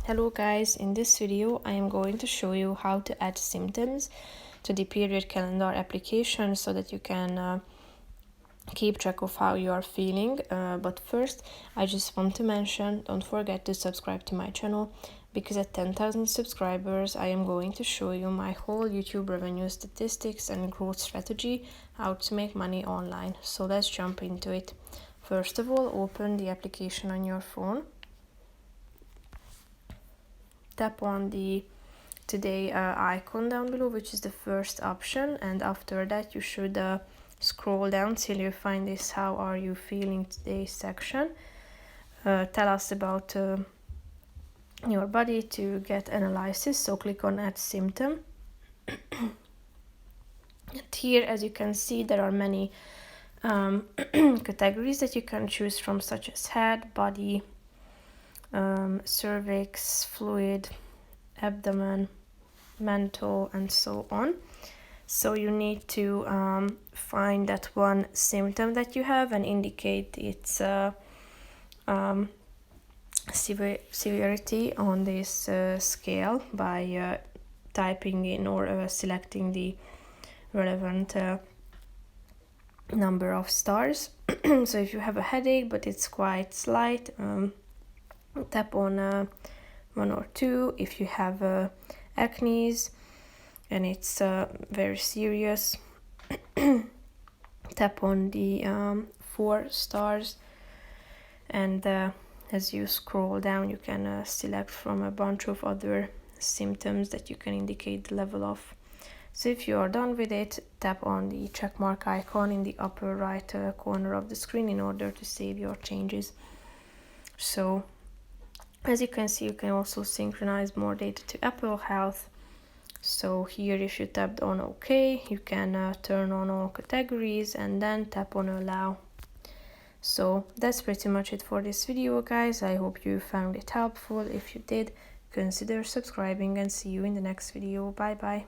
Hello guys, in this video I am going to show you how to add symptoms to the period calendar application so that you can keep track of how you are feeling. But first I just want to mention, don't forget to subscribe to my channel, because at 10,000 subscribers I am going to show you my whole YouTube revenue statistics and growth strategy, how to make money online. So let's jump into it. First of all, open the application on your phone. Tap on the today icon down below, which is the first option, and after that you should scroll down till you find this how are you feeling today section. Tell us about your body to get analysis, so click on add symptom. And here, as you can see, there are many categories that you can choose from, such as head, body, cervix, fluid, abdomen, mental, and so on. So you need to find that one symptom that you have and indicate its severity on this scale by typing in or selecting the relevant number of stars. So if you have a headache but it's quite slight, tap on 1 or 2. If you have acne and it's very serious, tap on the 4 stars. And as you scroll down, you can select from a bunch of other symptoms that you can indicate the level of. So if you are done with it, tap on the check mark icon in the upper right corner of the screen in order to save your changes. So as you can see, you can also synchronize more data to Apple Health. So here, if you tapped on OK, you can turn on all categories and then tap on allow. So that's pretty much it for this video, guys. I hope you found it helpful. If you did, consider subscribing and see you in the next video. Bye bye.